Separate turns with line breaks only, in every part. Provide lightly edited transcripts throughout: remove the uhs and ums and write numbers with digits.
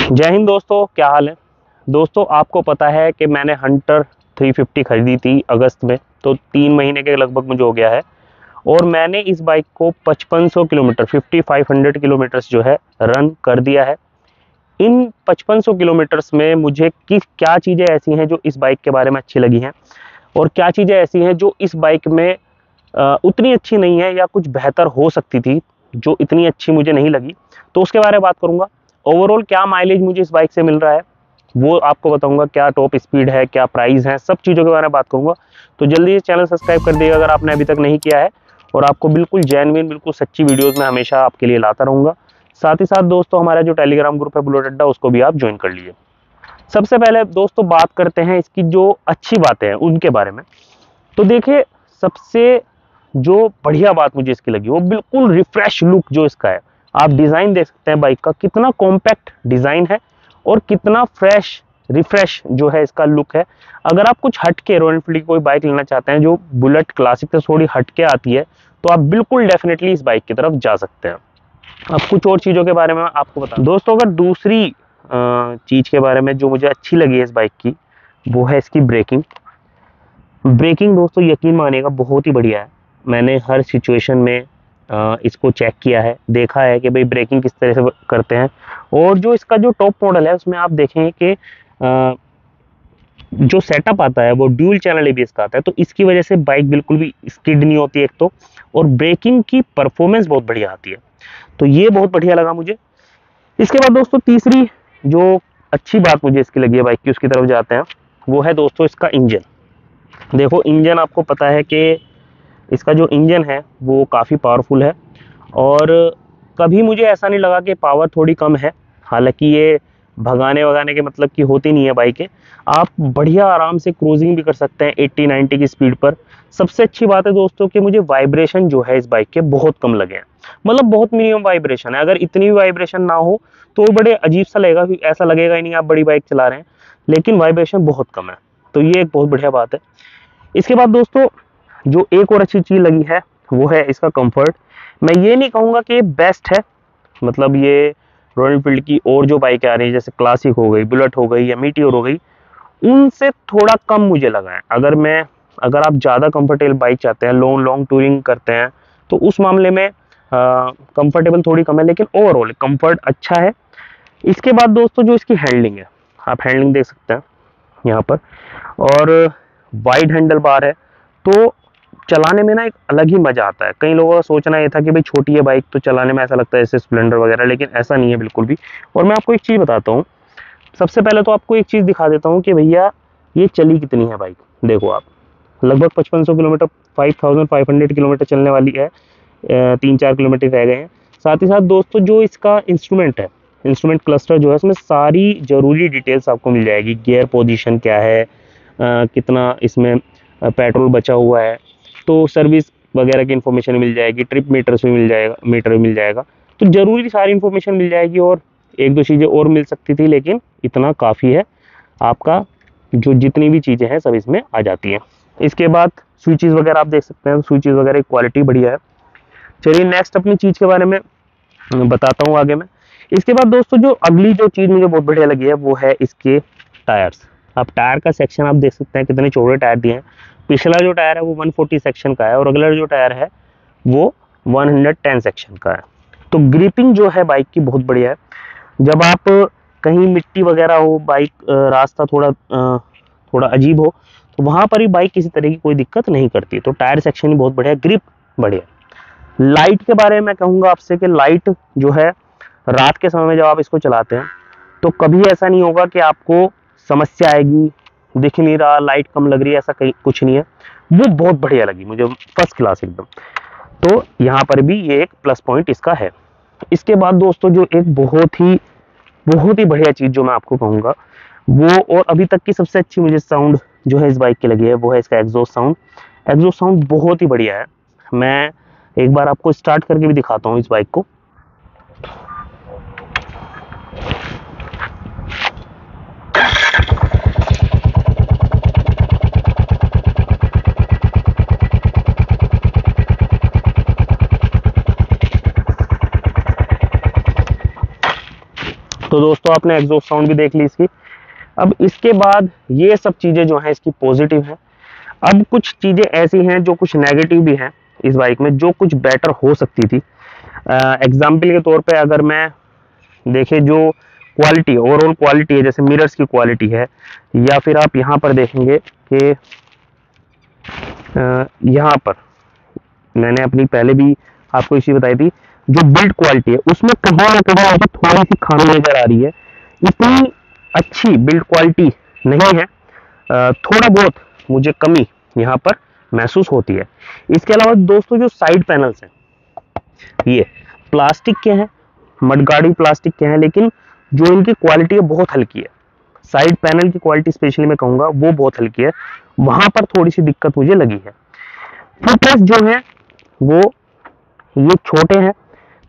जय हिंद दोस्तों, क्या हाल है। दोस्तों, आपको पता है कि मैंने हंटर 350 खरीदी थी अगस्त में, तो 3 महीने के लगभग मुझे हो गया है। और मैंने इस बाइक को 5500 किलोमीटर 5500 किलोमीटर्स जो है रन कर दिया है। इन 5500 किलोमीटर्स में मुझे क्या चीज़ें ऐसी हैं जो इस बाइक के बारे में अच्छी लगी हैं, और क्या चीज़ें ऐसी हैं जो इस बाइक में उतनी अच्छी नहीं है या कुछ बेहतर हो सकती थी, जो इतनी अच्छी मुझे नहीं लगी। तो उसके बारे में बात करूंगा। ओवरऑल क्या माइलेज मुझे इस बाइक से मिल रहा है वो आपको बताऊंगा, क्या टॉप स्पीड है, क्या प्राइस है, सब चीज़ों के बारे में बात करूंगा। तो जल्दी से चैनल सब्सक्राइब कर दिएगा अगर आपने अभी तक नहीं किया है, और आपको बिल्कुल जेन्युइन, बिल्कुल सच्ची वीडियोज़ में हमेशा आपके लिए लाता रहूँगा। साथ ही साथ दोस्तों, हमारा जो टेलीग्राम ग्रुप है बुलेट अड्डा, उसको भी आप ज्वाइन कर लीजिए। सबसे पहले दोस्तों बात करते हैं इसकी जो अच्छी बातें हैं उनके बारे में। तो देखिए, सबसे जो बढ़िया बात मुझे इसकी लगी वो बिल्कुल रिफ्रेश लुक जो इसका है। आप डिज़ाइन देख सकते हैं बाइक का, कितना कॉम्पैक्ट डिज़ाइन है और कितना फ्रेश रिफ्रेश जो है इसका लुक है। अगर आप कुछ हटके रॉयल एनफील्ड की कोई बाइक लेना चाहते हैं जो बुलेट क्लासिक से थोड़ी हटके आती है, तो आप बिल्कुल डेफिनेटली इस बाइक की तरफ जा सकते हैं। अब कुछ और चीज़ों के बारे में आपको बता दोस्तों, अगर दूसरी चीज़ के बारे में जो मुझे अच्छी लगी है इस बाइक की, वो है इसकी ब्रेकिंग। ब्रेकिंग दोस्तों यकीन मानिएगा बहुत ही बढ़िया है। मैंने हर सिचुएशन में इसको चेक किया है, देखा है कि भाई ब्रेकिंग किस तरह से करते हैं। और जो इसका जो टॉप मॉडल है उसमें आप देखें कि जो सेटअप आता है वो ड्यूल चैनल एबीएस का आता है, तो इसकी वजह से बाइक बिल्कुल भी स्किड नहीं होती एक तो, और ब्रेकिंग की परफॉर्मेंस बहुत बढ़िया आती है। तो ये बहुत बढ़िया लगा मुझे। इसके बाद दोस्तों तीसरी जो अच्छी बात मुझे इसकी लगी है बाइक की, उसकी तरफ जाते हैं। वो है दोस्तों इसका इंजन। देखो, इंजन आपको पता है कि इसका जो इंजन है वो काफ़ी पावरफुल है, और कभी मुझे ऐसा नहीं लगा कि पावर थोड़ी कम है। हालांकि ये भगाने वगाने के मतलब की होती नहीं है बाइकें। आप बढ़िया आराम से क्रूजिंग भी कर सकते हैं 80-90 की स्पीड पर। सबसे अच्छी बात है दोस्तों कि मुझे वाइब्रेशन जो है इस बाइक के बहुत कम लगे हैं। मतलब बहुत मिनिमम वाइब्रेशन है। अगर इतनी भी वाइब्रेशन ना हो तो बड़े अजीब सा लगेगा, ऐसा लगेगा ही नहीं आप बड़ी बाइक चला रहे हैं, लेकिन वाइब्रेशन बहुत कम है। तो ये एक बहुत बढ़िया बात है। इसके बाद दोस्तों जो एक और अच्छी चीज़ लगी है वो है इसका कंफर्ट। मैं ये नहीं कहूँगा कि ये बेस्ट है, मतलब ये रॉयल एनफील्ड की और जो बाइकें आ रही हैं जैसे क्लासिक हो गई, बुलेट हो गई या मीटियोर हो गई, उनसे थोड़ा कम मुझे लगा है। अगर आप ज़्यादा कंफर्टेबल बाइक चाहते हैं, लॉन्ग लॉन्ग टूरिंग करते हैं, तो उस मामले में कंफर्टेबल थोड़ी कम है, लेकिन ओवरऑल कंफर्ट अच्छा है। इसके बाद दोस्तों जो इसकी हैंडलिंग है, आप हैंडलिंग देख सकते हैं यहाँ पर, और वाइड हैंडल बार है, तो चलाने में ना एक अलग ही मजा आता है। कई लोगों का सोचना ये था कि भाई छोटी है बाइक तो चलाने में ऐसा लगता है जैसे स्प्लेंडर वगैरह, लेकिन ऐसा नहीं है बिल्कुल भी। और मैं आपको एक चीज़ बताता हूँ। सबसे पहले तो आपको एक चीज़ दिखा देता हूँ कि भैया ये चली कितनी है बाइक। देखो आप, लगभग 5500 किलोमीटर, 5500 किलोमीटर चलने वाली है। 3-4 किलोमीटर रह गए हैं। साथ ही साथ दोस्तों जो इसका इंस्ट्रूमेंट है, इंस्ट्रूमेंट क्लस्टर जो है, उसमें सारी ज़रूरी डिटेल्स आपको मिल जाएगी। गियर पोजीशन क्या है, कितना इसमें पेट्रोल बचा हुआ है, तो सर्विस वगैरह की इन्फॉर्मेशन मिल जाएगी। ट्रिप मीटर्स भी मिल जाएगा, मीटर भी मिल जाएगा। तो ज़रूरी सारी इन्फॉर्मेशन मिल जाएगी, और एक दो चीज़ें और मिल सकती थी, लेकिन इतना काफ़ी है। आपका जो जितनी भी चीज़ें हैं सब इसमें आ जाती हैं। इसके बाद स्विचेस वगैरह आप देख सकते हैं, स्विचेस वगैरह की क्वालिटी बढ़िया है। चलिए नेक्स्ट अपनी चीज़ के बारे में बताता हूँ आगे मैं। इसके बाद दोस्तों जो अगली जो चीज़ मुझे बहुत बढ़िया लगी है वो है इसके टायर्स। आप टायर का सेक्शन आप देख सकते हैं, कितने चौड़े टायर दिए हैं। पिछला जो टायर है वो 140 सेक्शन का है, और अगला जो टायर है वो 110 सेक्शन का है। तो ग्रिपिंग जो है बाइक की बहुत बढ़िया है। जब आप कहीं मिट्टी वगैरह हो, बाइक रास्ता थोड़ा अजीब हो, तो वहाँ पर ही बाइक किसी तरह की कोई दिक्कत नहीं करती। तो टायर सेक्शन ही बहुत बढ़िया, ग्रिप बढ़िया। लाइट के बारे में मैं कहूँगा आपसे कि लाइट जो है रात के समय में जब आप इसको चलाते हैं तो कभी ऐसा नहीं होगा कि आपको समस्या आएगी, दिख नहीं रहा, लाइट कम लग रही है, ऐसा कहीं कुछ नहीं है। वो बहुत बढ़िया लगी मुझे, फर्स्ट क्लास एकदम। तो यहाँ पर भी ये एक प्लस पॉइंट इसका है। इसके बाद दोस्तों जो एक बहुत ही बढ़िया चीज़ जो मैं आपको कहूँगा वो, और अभी तक की सबसे अच्छी मुझे साउंड जो है इस बाइक की लगी है, वो है इसका एग्जॉस्ट साउंड। एग्जॉस्ट साउंड बहुत ही बढ़िया है। मैं एक बार आपको स्टार्ट करके भी दिखाता हूँ इस बाइक को। तो दोस्तों आपने एग्जॉस्ट साउंड भी देख ली इसकी। अब इसके बाद ये सब चीज़ें जो हैं इसकी पॉजिटिव हैं। अब कुछ चीज़ें ऐसी हैं जो कुछ नेगेटिव भी हैं इस बाइक में, जो कुछ बेटर हो सकती थी। एग्जाम्पल के तौर पे अगर मैं देखे जो क्वालिटी, ओवरऑल क्वालिटी है, जैसे मिरर्स की क्वालिटी है, या फिर आप यहाँ पर देखेंगे कि यहाँ पर मैंने अपनी पहले भी आपको इसी बताई थी, जो बिल्ड क्वालिटी है उसमें कहीं ना कहीं मुझे थोड़ी सी खामी नजर आ रही है। इतनी अच्छी बिल्ड क्वालिटी नहीं है, थोड़ा बहुत मुझे कमी यहाँ पर महसूस होती है। इसके अलावा दोस्तों जो साइड पैनल्स हैं ये प्लास्टिक के हैं, मडगार्ड भी प्लास्टिक के हैं, लेकिन जो इनकी क्वालिटी है बहुत हल्की है। साइड पैनल की क्वालिटी स्पेशली मैं कहूँगा वो बहुत हल्की है, वहां पर थोड़ी सी दिक्कत मुझे लगी है। फुटरेस्ट जो है वो ये छोटे हैं,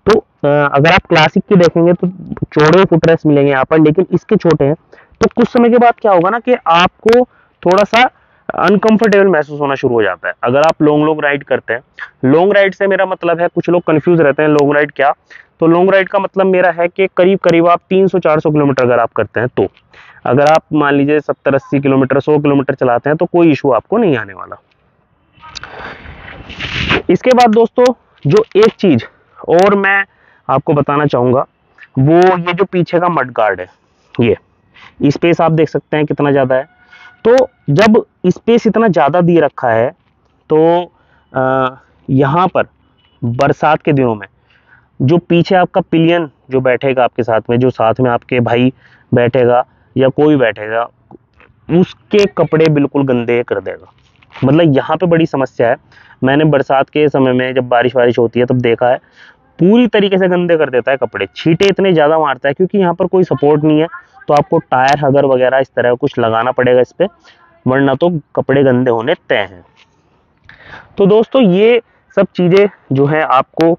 तो अगर आप क्लासिक की देखेंगे तो चौड़े फुटरेस्ट मिलेंगे यहाँ पर, लेकिन इसके छोटे हैं। तो कुछ समय के बाद क्या होगा ना कि आपको थोड़ा सा अनकंफर्टेबल महसूस होना शुरू हो जाता है अगर आप लॉन्ग राइड करते हैं। लॉन्ग राइड से मेरा मतलब है, कुछ लोग कंफ्यूज रहते हैं लॉन्ग राइड क्या, तो लॉन्ग राइड का मतलब मेरा है कि करीब करीब आप 300-400 किलोमीटर अगर आप करते हैं, तो अगर आप मान लीजिए 70-80 किलोमीटर 100 किलोमीटर चलाते हैं तो कोई इशू आपको नहीं आने वाला। इसके बाद दोस्तों जो एक चीज और मैं आपको बताना चाहूंगा वो ये जो पीछे का मड गार्ड है, ये स्पेस आप देख सकते हैं कितना ज्यादा है। तो जब स्पेस इतना ज्यादा दे रखा है तो यहाँ पर बरसात के दिनों में जो पीछे आपका पिलियन जो बैठेगा आपके साथ में, जो साथ में आपके भाई बैठेगा या कोई बैठेगा, उसके कपड़े बिल्कुल गंदे कर देगा। मतलब यहाँ पे बड़ी समस्या है। मैंने बरसात के समय में जब बारिश वारिश होती है तब देखा है, पूरी तरीके से गंदे कर देता है कपड़े, छींटे इतने ज़्यादा मारता है, क्योंकि यहाँ पर कोई सपोर्ट नहीं है। तो आपको टायर हगर वगैरह इस तरह कुछ लगाना पड़ेगा इस पर, वरना तो कपड़े गंदे होने तय हैं। तो दोस्तों ये सब चीज़ें जो है आपको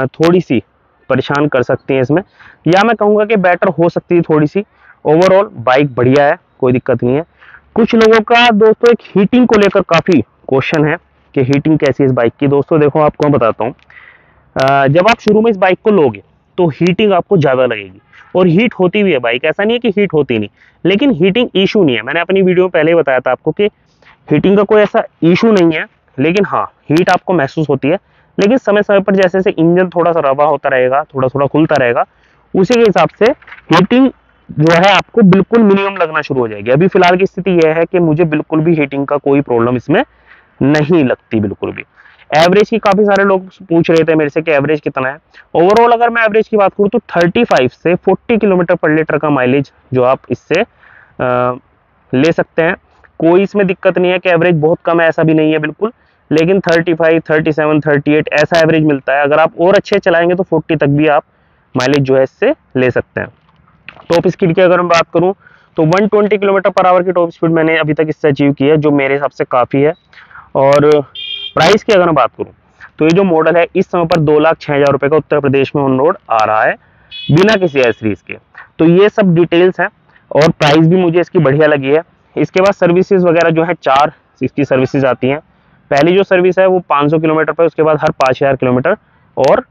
थोड़ी सी परेशान कर सकती हैं इसमें, या मैं कहूँगा कि बेटर हो सकती है थोड़ी सी। ओवरऑल बाइक बढ़िया है, कोई दिक्कत नहीं है। कुछ लोगों का दोस्तों एक हीटिंग को लेकर काफ़ी क्वेश्चन है कि हीटिंग कैसी है इस बाइक की। दोस्तों देखो आपको मैं बताता हूँ, जब आप शुरू में इस बाइक को लोगे तो हीटिंग आपको ज़्यादा लगेगी, और हीट होती भी है बाइक, ऐसा नहीं है कि हीट होती नहीं, लेकिन हीटिंग इशू नहीं है। मैंने अपनी वीडियो में पहले ही बताया था आपको कि हीटिंग का कोई ऐसा इशू नहीं है, लेकिन हाँ हीट आपको महसूस होती है। लेकिन समय समय पर जैसे जैसे इंजन थोड़ा सा रवा होता रहेगा, थोड़ा थोड़ा खुलता रहेगा, उसी के हिसाब से हीटिंग जो है आपको बिल्कुल मिनिमम लगना शुरू हो जाएगी। अभी फिलहाल की स्थिति यह है कि मुझे बिल्कुल भी हीटिंग का कोई प्रॉब्लम इसमें नहीं लगती, बिल्कुल भी। एवरेज की काफी सारे लोग पूछ रहे थे मेरे से कि एवरेज कितना है। ओवरऑल अगर मैं एवरेज की बात करूं तो 35 से 40 किलोमीटर पर लीटर का माइलेज जो आप इससे ले सकते हैं। कोई इसमें दिक्कत नहीं है कि एवरेज बहुत कम है, ऐसा भी नहीं है बिल्कुल, लेकिन 35, 37, 38 ऐसा एवरेज मिलता है। अगर आप और अच्छे चलाएंगे तो 40 तक भी आप माइलेज जो है इससे ले सकते हैं। टॉप स्पीड की अगर मैं बात करूं तो 120 किलोमीटर पर आवर की टॉप स्पीड मैंने अभी तक इससे अचीव की है, जो मेरे हिसाब से काफ़ी है। और प्राइस की अगर मैं बात करूं तो ये जो मॉडल है इस समय पर 2,06,000 रुपये का उत्तर प्रदेश में ऑन रोड आ रहा है, बिना किसी एसेसरीज के। तो ये सब डिटेल्स हैं, और प्राइस भी मुझे इसकी बढ़िया लगी है। इसके बाद सर्विसेज वगैरह जो है 4 इसकी सर्विसेज आती हैं। पहली जो सर्विस है वो 500 किलोमीटर पर, उसके बाद हर 5,000 किलोमीटर, और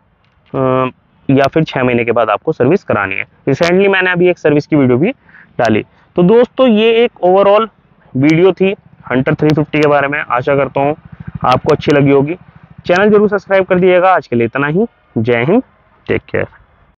या फिर 6 महीने के बाद आपको सर्विस करानी है। रिसेंटली मैंने अभी एक सर्विस की वीडियो भी डाली। तो दोस्तों ये एक ओवरऑल वीडियो थी हंटर 350 के बारे में। आशा करता हूँ आपको अच्छी लगी होगी। चैनल जरूर सब्सक्राइब कर दिएगा। आज के लिए इतना ही। जय हिंद, टेक केयर।